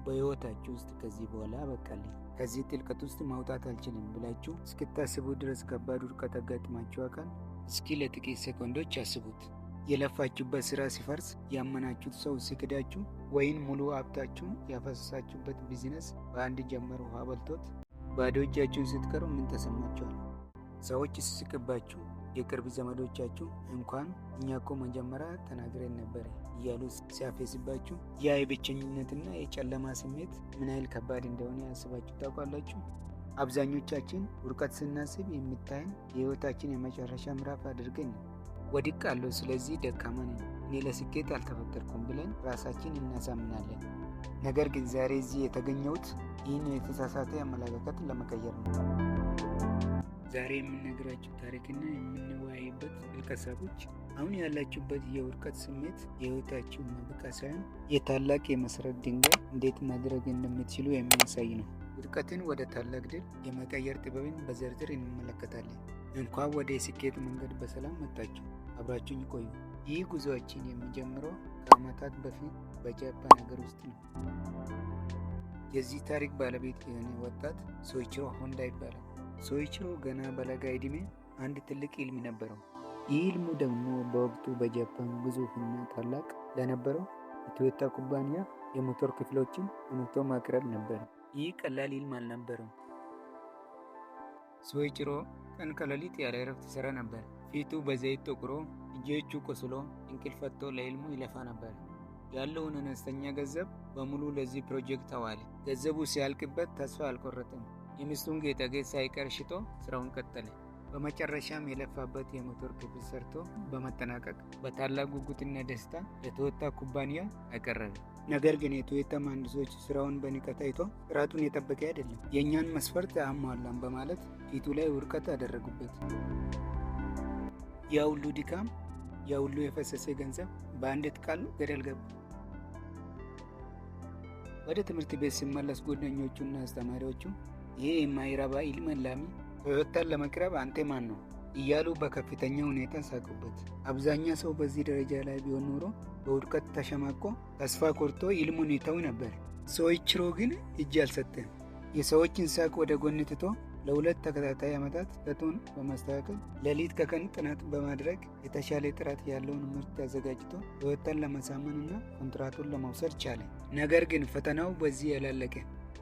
በሕይወታችሁ ውስጥ ከዚህ በኋላ በቃልኝ፣ ከዚህ ጥልቀት ውስጥ ማውጣት አልችልም ብላችሁ እስክታስቡ ድረስ ከባድ ውድቀት አጋጥማችሁ ያውቃል? እስኪ ለጥቂት ሴኮንዶች አስቡት። የለፋችሁበት ስራ ሲፈርስ፣ ያመናችሁት ሰው ሲክዳችሁ፣ ወይም ሙሉ ሀብታችሁን ያፈሰሳችሁበት ቢዝነስ በአንድ ጀንበር ውሃ በልቶት ባዶ እጃችሁን ስትቀሩ ምን ተሰማችኋል? ሰዎች ሲስቅባችሁ፣ የቅርብ ዘመዶቻችሁ እንኳን እኛ እኮ መጀመሪያ ተናግረን ነበር እያሉ ሲያፌስባችሁ፣ ያ የብቸኝነትና የጨለማ ስሜት ምን ያህል ከባድ እንደሆነ ያስባችሁ ታውቃላችሁ? አብዛኞቻችን ውድቀት ስናስብ የሚታየን የህይወታችን የመጨረሻ ምዕራፍ አድርገን ነው። ወድቄአለሁ፣ ስለዚህ ደካማ ነኝ፣ እኔ ለስኬት አልተፈጠርኩም ብለን ራሳችን እናሳምናለን። ነገር ግን ዛሬ እዚህ የተገኘሁት ይህን የተሳሳተ አመለካከት ለመቀየር ነው። ዛሬ የምነግራችሁ ታሪክና የምንወያይበት ጥልቅ ሀሳቦች አሁን ያላችሁበት የውድቀት ስሜት የህይወታችሁ መብቃ ሳይሆን የታላቅ የመሰረት ድንጋይ እንዴት ማድረግ እንደምትችሉ የሚያሳይ ነው። ውድቀትን ወደ ታላቅ ድል የመቀየር ጥበብን በዝርዝር እንመለከታለን። እንኳን ወደ ስኬት መንገድ በሰላም መጣችሁ። አብራችሁኝ ቆዩ። ይህ ጉዞአችን የሚጀምረው ከዓመታት በፊት በጃፓን ሀገር ውስጥ ነው። የዚህ ታሪክ ባለቤት የሆነ ወጣት ሶይቺሮ ሆንዳ ይባላል። ሶይቺሮ ገና በለጋ ዕድሜ አንድ ትልቅ ህልም ነበረው። ይህ ህልሙ ደግሞ በወቅቱ በጃፓን ግዙፍና ታላቅ ለነበረው የቶዮታ ኩባንያ የሞተር ክፍሎችን አምርቶ ማቅረብ ነበር። ይህ ቀላል ህልም አልነበረም። ሶይቺሮ ቀን ከሌሊት ያለ እረፍት ይሰራ ነበር። ፊቱ በዘይት ጠቁሮ፣ እጆቹ ቆስሎ እንቅልፍ አጥቶ ለህልሙ ይለፋ ነበር። ያለውን አነስተኛ ገንዘብ በሙሉ ለዚህ ፕሮጀክት አዋለ። ገንዘቡ ሲያልቅበት ተስፋ አልቆረጠም። የሚስቱን ጌጣጌጥ ሳይቀር ሽጦ ስራውን ቀጠለ። በመጨረሻም የለፋበት የሞተር ክፍል ሰርቶ በመጠናቀቅ በታላቅ ጉጉትና ደስታ ለቶዮታ ኩባንያ አቀረበ። ነገር ግን የቶዮታ መሐንዲሶች ስራውን በንቀት አይቶ ጥራቱን የጠበቀ አይደለም፣ የእኛን መስፈርት አያሟላም በማለት ፊቱ ላይ ውድቀት አደረጉበት። ያ ሁሉ ድካም፣ ያ ሁሉ የፈሰሰ ገንዘብ በአንዲት ቃል ገደል ገባ። ወደ ትምህርት ቤት ሲመለስ ጓደኞቹና አስተማሪዎቹ ይህ የማይረባ ህልም አላሚ ቶዮታን ለመቅረብ አንተ ማን ነው እያሉ በከፍተኛ ሁኔታ ሳቁበት። አብዛኛው ሰው በዚህ ደረጃ ላይ ቢሆን ኖሮ በውድቀት ተሸማቆ ተስፋ ቆርጦ ህልሙን ይተው ነበር። ሶይቺሮ ግን እጅ አልሰጠም። የሰዎችን ሳቅ ወደ ጎን ትቶ ለሁለት ተከታታይ ዓመታት ፈቶን በማስተካከል ሌሊት ከቀን ጥናት በማድረግ የተሻለ ጥራት ያለውን ምርት አዘጋጅቶ ቶዮታን ለማሳመንና ኮንትራቱን ለመውሰድ ቻለ። ነገር ግን ፈተናው በዚህ ያላለቀ።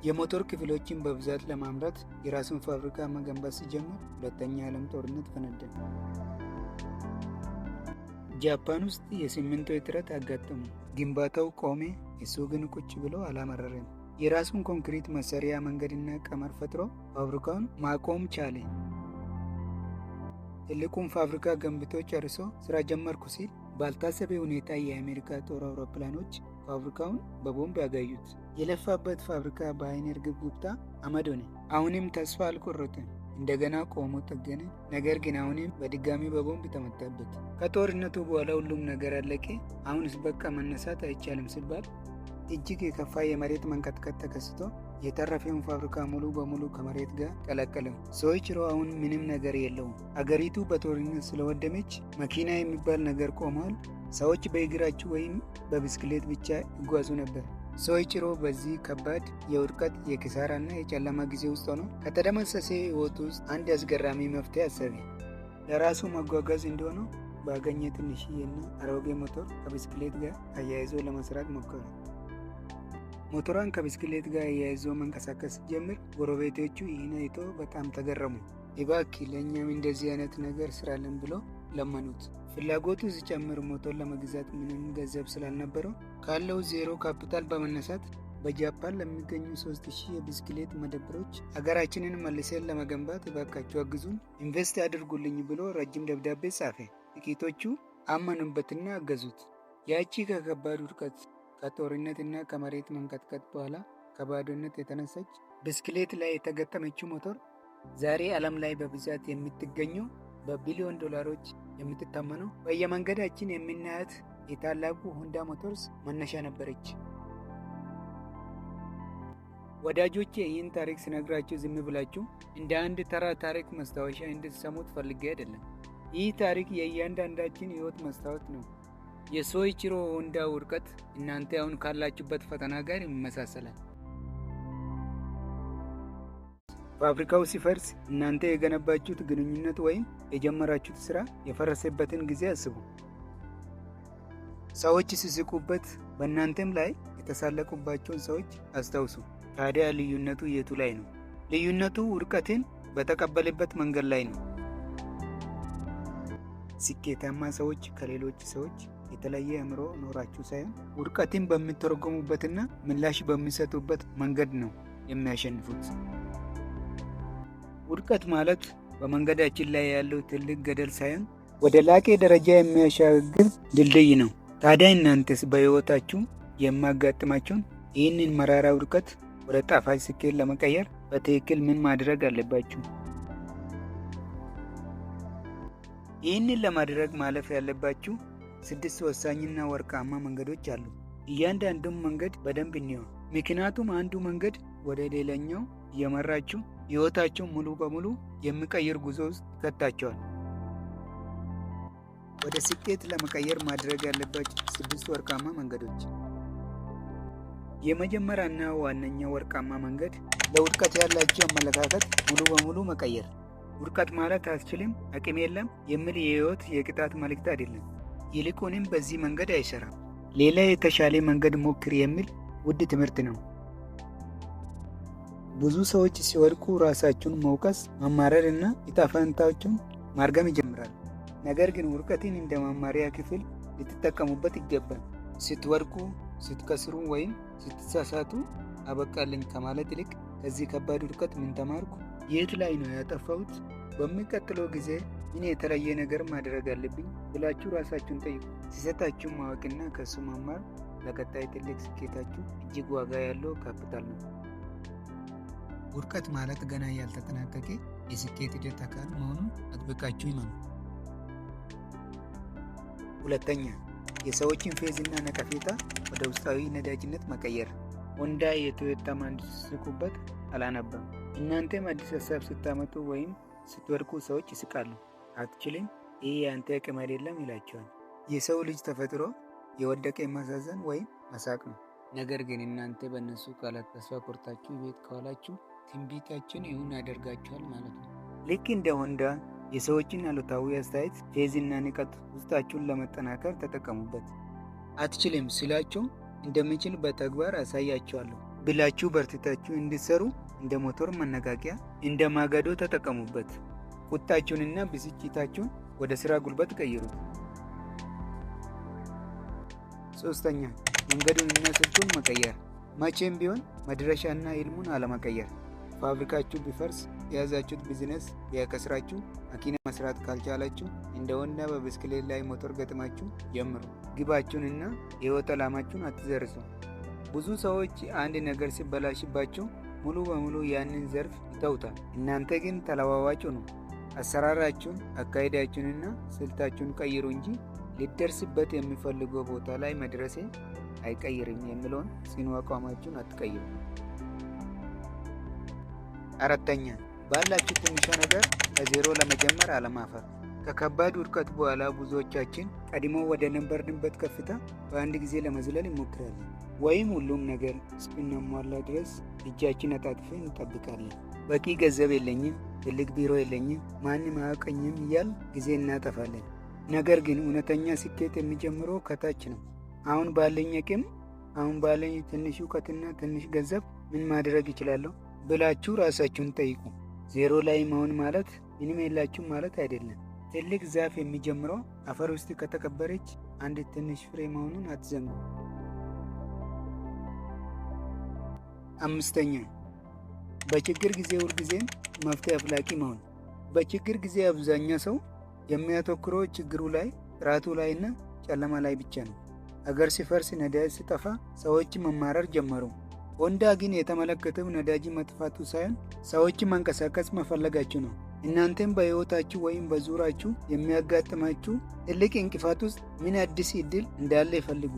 የሞተር ክፍሎችን በብዛት ለማምረት የራሱን ፋብሪካ መገንባት ሲጀምር ሁለተኛ የዓለም ጦርነት ፈነዳ። ጃፓን ውስጥ የሲሚንቶ እጥረት አጋጠሙ። ግንባታው ቆሜ። እሱ ግን ቁጭ ብሎ አላመረረም። የራሱን ኮንክሪት መሰሪያ መንገድና ቀመር ፈጥሮ ፋብሪካውን ማቆም ቻለ። ትልቁን ፋብሪካ ገንብቶ ጨርሶ ስራ ጀመርኩ ሲል ባልታሰበ ሁኔታ የአሜሪካ ጦር አውሮፕላኖች ፋብሪካውን በቦምብ ያጋዩት። የለፋበት ፋብሪካ በአይነ ርግብ ጉብታ አመድ ሆነ። አሁንም ተስፋ አልቆረጠም። እንደገና ቆሞ ጠገነ። ነገር ግን አሁንም በድጋሚ በቦምብ ተመታበት። ከጦርነቱ በኋላ ሁሉም ነገር አለቀ። አሁንስ በቃ መነሳት አይቻልም ሲባል እጅግ የከፋ የመሬት መንቀጥቀጥ ተከስቶ የተረፈውን ፋብሪካ ሙሉ በሙሉ ከመሬት ጋር ቀላቀለው። ሶይቺሮ አሁን ምንም ነገር የለውም። አገሪቱ በጦርነት ስለወደመች መኪና የሚባል ነገር ቆሟል። ሰዎች በእግራቸው ወይም በብስክሌት ብቻ ይጓዙ ነበር። ሶይቺሮ በዚህ ከባድ የውድቀት የኪሳራና የጨለማ ጊዜ ውስጥ ሆኖ ከተደመሰሰ ህይወት ውስጥ አንድ አስገራሚ መፍትሄ አሰበ። ለራሱ መጓጓዝ እንደሆነው ባገኘ ትንሽዬና አሮጌ ሞተር ከብስክሌት ጋር አያይዞ ለመስራት ሞከረ። ሞተሯን ከብስክሌት ጋር አያይዞ መንቀሳቀስ ጀምር። ጎረቤቶቹ ይህን አይቶ በጣም ተገረሙ። እባክህ ለእኛም እንደዚህ አይነት ነገር ስራለን ብሎ ለመኑት። ፍላጎቱ ሲጨምር ሞተር ለመግዛት ምንም ገንዘብ ስላልነበረው ካለው ዜሮ ካፒታል በመነሳት በጃፓን ለሚገኙ 3000 የብስክሌት መደብሮች አገራችንን መልሰን ለመገንባት እባካችሁ አግዙን፣ ኢንቨስት ያድርጉልኝ ብሎ ረጅም ደብዳቤ ጻፈ። ጥቂቶቹ አመኑበትና አገዙት። ያቺ ከከባድ ውድቀት ከጦርነትና ከመሬት መንቀጥቀጥ በኋላ ከባዶነት የተነሳች ብስክሌት ላይ የተገጠመችው ሞተር ዛሬ ዓለም ላይ በብዛት የምትገኘው በቢሊዮን ዶላሮች የምትተመነው በየመንገዳችን የምናያት የታላቁ ሆንዳ ሞተርስ መነሻ ነበረች። ወዳጆቼ ይህን ታሪክ ስነግራችሁ ዝም ብላችሁ እንደ አንድ ተራ ታሪክ መስታወሻ እንድትሰሙት ፈልጌ አይደለም። ይህ ታሪክ የእያንዳንዳችን ህይወት መስታወት ነው። የሶይቺሮ ሆንዳ ውድቀት እናንተ አሁን ካላችሁበት ፈተና ጋር ይመሳሰላል። ፋብሪካው ሲፈርስ እናንተ የገነባችሁት ግንኙነት ወይም የጀመራችሁት ስራ የፈረሰበትን ጊዜ አስቡ። ሰዎች ሲስቁበት በእናንተም ላይ የተሳለቁባቸውን ሰዎች አስታውሱ። ታዲያ ልዩነቱ የቱ ላይ ነው? ልዩነቱ ውድቀትን በተቀበለበት መንገድ ላይ ነው። ስኬታማ ሰዎች ከሌሎች ሰዎች የተለየ አእምሮ ኖራችሁ ሳይሆን ውድቀትን በሚተረጎሙበትና ምላሽ በሚሰጡበት መንገድ ነው የሚያሸንፉት። ውድቀት ማለት በመንገዳችን ላይ ያለው ትልቅ ገደል ሳይሆን ወደ ላቀ ደረጃ የሚያሻግር ድልድይ ነው። ታዲያ እናንተስ በሕይወታችሁ የሚያጋጥማችሁን ይህንን መራራ ውድቀት ወደ ጣፋጭ ስኬት ለመቀየር በትክክል ምን ማድረግ አለባችሁ? ይህንን ለማድረግ ማለፍ ያለባችሁ 6 ወሳኝና ወርቃማ መንገዶች አሉ። እያንዳንዱን መንገድ በደንብ እንየው፣ ምክንያቱም አንዱ መንገድ ወደ ሌላኛው እየመራችሁ ሕይወታችሁን ሙሉ በሙሉ የሚቀይር ጉዞ ውስጥ ይከታችኋል። ወደ ስኬት ለመቀየር ማድረግ ያለባችሁ 6 ወርቃማ መንገዶች። የመጀመሪያና ዋነኛ ወርቃማ መንገድ ለውድቀት ያላችሁ አመለካከት ሙሉ በሙሉ መቀየር። ውድቀት ማለት አትችልም፣ አቅም የለም የሚል የሕይወት የቅጣት መልእክት አይደለም። ይልቁንም በዚህ መንገድ አይሰራም፣ ሌላ የተሻለ መንገድ ሞክር የሚል ውድ ትምህርት ነው። ብዙ ሰዎች ሲወድቁ ራሳቸውን መውቀስ፣ መማረር እና ዕጣ ፈንታቸውን ማርገም ይጀምራሉ። ነገር ግን ውድቀትን እንደ መማሪያ ክፍል ልትጠቀሙበት ይገባል። ስትወድቁ፣ ስትከስሩ ወይም ስትሳሳቱ አበቃልኝ ከማለት ይልቅ ከዚህ ከባድ ውድቀት ምን ተማርኩ? የት ላይ ነው ያጠፋሁት? በሚቀጥለው ጊዜ ምን የተለየ ነገር ማድረግ አለብኝ ብላችሁ ራሳችሁን ጠይቁ። ስህተታችሁን ማወቅና ከሱ መማር ለቀጣይ ትልቅ ስኬታችሁ እጅግ ዋጋ ያለው ካፒታል ነው። ውድቀት ማለት ገና ያልተጠናቀቀ የስኬት ሂደት አካል መሆኑን አጥብቃችሁ ይመኑ። ሁለተኛ፣ የሰዎችን ፌዝና ነቀፌታ ወደ ውስጣዊ ነዳጅነት መቀየር። ሆንዳ የቶዮታ መሐንዲስ ሲስቁበት አላነበም። እናንተም አዲስ ሀሳብ ስታመጡ ወይም ስትወድቁ ሰዎች ይስቃሉ። አትችልም፣ ይህ የአንተ አቅም አይደለም ይላቸዋል። የሰው ልጅ ተፈጥሮ የወደቀ ማሳዘን ወይም መሳቅ ነው። ነገር ግን እናንተ በእነሱ ቃላት ተስፋ ቆርጣችሁ ቤት ከዋላችሁ ትንቢታችን ይሁን ያደርጋችኋል ማለት ነው። ልክ እንደ ሆንዳ የሰዎችን አሉታዊ አስተያየት፣ ፌዝና ንቀት ውስጣችሁን ለመጠናከር ተጠቀሙበት። አትችልም ስላችሁ እንደምችል በተግባር አሳያችኋለሁ ብላችሁ በርትታችሁ እንድትሰሩ እንደ ሞተር መነቃቂያ፣ እንደ ማገዶ ተጠቀሙበት። ቁጣችሁንና ብስጭታችሁን ወደ ሥራ ጉልበት ቀይሩት። ሶስተኛ፣ መንገዱንና ስልቱን መቀየር። መቼም ቢሆን መድረሻና ህልሙን አለመቀየር። ፋብሪካችሁ ቢፈርስ፣ የያዛችሁት ቢዝነስ ቢያከስራችሁ፣ መኪና መስራት ካልቻላችሁ እንደ ሆንዳ በብስክሌት ላይ ሞተር ገጥማችሁ ጀምሩ። ግባችሁንና የህይወት ዓላማችሁን አትዘርሱ። ብዙ ሰዎች አንድ ነገር ሲበላሽባቸው ሙሉ በሙሉ ያንን ዘርፍ ይተውታል። እናንተ ግን ተለዋዋጩ ነው። አሰራራችሁን፣ አካሄዳችሁንና ስልታችሁን ቀይሩ እንጂ ሊደርስበት የሚፈልገው ቦታ ላይ መድረሴ አይቀይርም የሚለውን ጽኑ አቋማችሁን አትቀይሩ። አራተኛ፣ ባላችሁ ትንሿ ነገር ከዜሮ ለመጀመር አለማፈር። ከከባድ ውድቀት በኋላ ብዙዎቻችን ቀድሞ ወደ ነበርንበት ከፍታ በአንድ ጊዜ ለመዝለል እንሞክራለን። ወይም ሁሉም ነገር እስክናሟላ ድረስ እጃችን አጣጥፈን እንጠብቃለን። በቂ ገንዘብ የለኝም፣ ትልቅ ቢሮ የለኝም፣ ማንም አያውቀኝም እያል ጊዜ እናጠፋለን። ነገር ግን እውነተኛ ስኬት የሚጀምረው ከታች ነው። አሁን ባለኝ አቅም፣ አሁን ባለኝ ትንሽ እውቀትና ትንሽ ገንዘብ ምን ማድረግ እችላለሁ ብላችሁ ራሳችሁን ጠይቁ። ዜሮ ላይ መሆን ማለት ምንም የላችሁ ማለት አይደለም። ትልቅ ዛፍ የሚጀምረው አፈር ውስጥ ከተቀበረች አንድ ትንሽ ፍሬ መሆኑን አትዘንጉ። አምስተኛ፣ በችግር ጊዜ ሁልጊዜም መፍትሄ አፍላቂ መሆን። በችግር ጊዜ አብዛኛው ሰው የሚያተኩረው ችግሩ ላይ፣ ጥራቱ ላይና ጨለማ ላይ ብቻ ነው። አገር ሲፈርስ፣ ነዳጅ ሲጠፋ ሰዎች መማረር ጀመሩ። ሆንዳ ግን የተመለከተው ነዳጅ መጥፋቱ ሳይሆን ሰዎች መንቀሳቀስ መፈለጋችሁ ነው። እናንተም በሕይወታችሁ ወይም በዙሪያችሁ የሚያጋጥማችሁ ትልቅ እንቅፋት ውስጥ ምን አዲስ ዕድል እንዳለ ይፈልጉ።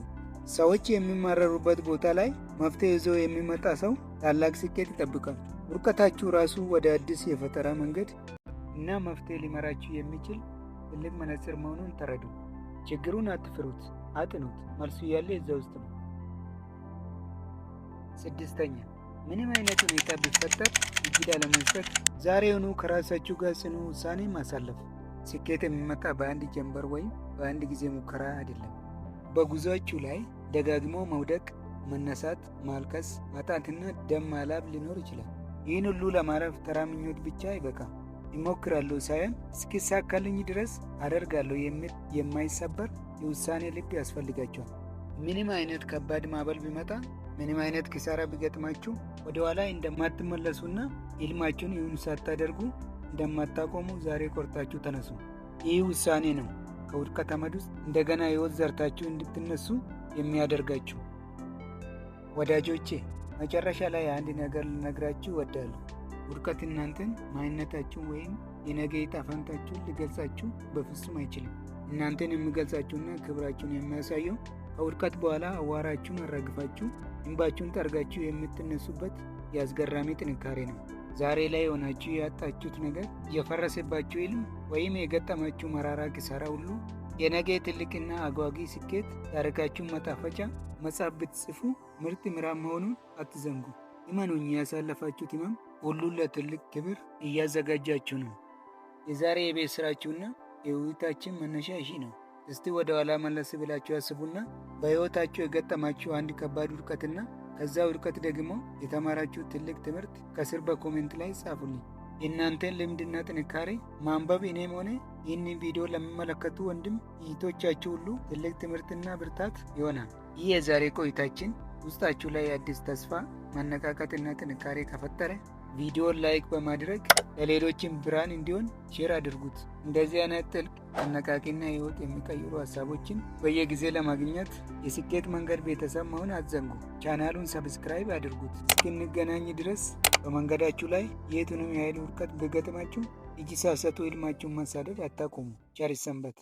ሰዎች የሚማረሩበት ቦታ ላይ መፍትሄ ይዞ የሚመጣ ሰው ታላቅ ስኬት ይጠብቃል። ውድቀታችሁ ራሱ ወደ አዲስ የፈጠራ መንገድ እና መፍትሄ ሊመራችሁ የሚችል ትልቅ መነጽር መሆኑን ተረዱ። ችግሩን አትፍሩት፣ አጥኑት። መልሱ ያለ እዛ ውስጥ ነው። ስድስተኛ፣ ምንም አይነት ሁኔታ ቢፈጠር እጅ ላለመስጠት ዛሬውኑ ከራሳችሁ ጋር ጽኑ ውሳኔ ማሳለፍ። ስኬት የሚመጣ በአንድ ጀንበር ወይም በአንድ ጊዜ ሙከራ አይደለም። በጉዞአችሁ ላይ ደጋግሞ መውደቅ፣ መነሳት፣ ማልቀስ፣ ማጣትና ደም ማላብ ሊኖር ይችላል። ይህን ሁሉ ለማለፍ ተራ ምኞት ብቻ አይበቃም። ይሞክራለሁ ሳይሆን እስኪሳካልኝ ድረስ አደርጋለሁ የሚል የማይሰበር የውሳኔ ልብ ያስፈልጋቸዋል። ምንም አይነት ከባድ ማዕበል ቢመጣ፣ ምንም አይነት ኪሳራ ቢገጥማችሁ ወደ ኋላ እንደማትመለሱና ህልማችሁን ይሁን ሳታደርጉ እንደማታቆሙ ዛሬ ቆርጣችሁ ተነሱ። ይህ ውሳኔ ነው ከውድቀት አመድ ውስጥ እንደገና ህይወት ዘርታችሁ እንድትነሱ የሚያደርጋችሁ። ወዳጆቼ፣ መጨረሻ ላይ አንድ ነገር ልነግራችሁ እወዳለሁ። ውድቀት እናንተን ማንነታችሁን ወይም የነገ ዕጣ ፈንታችሁን ሊገልጻችሁ በፍጹም አይችልም። እናንተን የሚገልጻችሁና ክብራችሁን የሚያሳየው ከውድቀት በኋላ አዋራችሁን አራግፋችሁ እንባችሁን ጠርጋችሁ የምትነሱበት የአስገራሚ ጥንካሬ ነው። ዛሬ ላይ ሆናችሁ ያጣችሁት ነገር፣ የፈረሰባችሁ ህልም ወይም የገጠማችሁ መራራ ኪሳራ ሁሉ የነገ ትልቅና አጓጊ ስኬት ታሪካችሁን መጣፈጫ መጽሐፍ ብትጽፉ ምርጥ ምዕራፍ መሆኑን አትዘንጉ። እመኑኝ፣ ያሳለፋችሁት ህመም ሁሉ ለትልቅ ክብር እያዘጋጃችሁ ነው። የዛሬ የቤት ስራችሁና የውይይታችን መነሻ ይህ ነው። እስቲ ወደ ኋላ መለስ ብላችሁ ያስቡና በህይወታችሁ የገጠማችሁ አንድ ከባድ ውድቀትና ከዛ ውድቀት ደግሞ የተማራችሁ ትልቅ ትምህርት ከስር በኮሜንት ላይ ጻፉልኝ። የእናንተን ልምድና ጥንካሬ ማንበብ እኔም ሆነ ይህንን ቪዲዮ ለሚመለከቱ ወንድም እህቶቻችሁ ሁሉ ትልቅ ትምህርትና ብርታት ይሆናል። ይህ የዛሬ ቆይታችን ውስጣችሁ ላይ አዲስ ተስፋ፣ መነቃቃትና ጥንካሬ ከፈጠረ ቪዲዮን ላይክ በማድረግ ለሌሎችም ብርሃን እንዲሆን ሼር አድርጉት። እንደዚህ አይነት ጥልቅ አነቃቂና ህይወት የሚቀይሩ ሀሳቦችን በየጊዜ ለማግኘት የስኬት መንገድ ቤተሰብ መሆን አትዘንጉ። ቻናሉን ሰብስክራይብ አድርጉት። እስክንገናኝ ድረስ በመንገዳችሁ ላይ የቱንም ያህል ውድቀት ቢገጥማችሁ እጅ ሳትሰጡ ህልማችሁን ማሳደድ አታቁሙ። ቸር ሰንብቱ።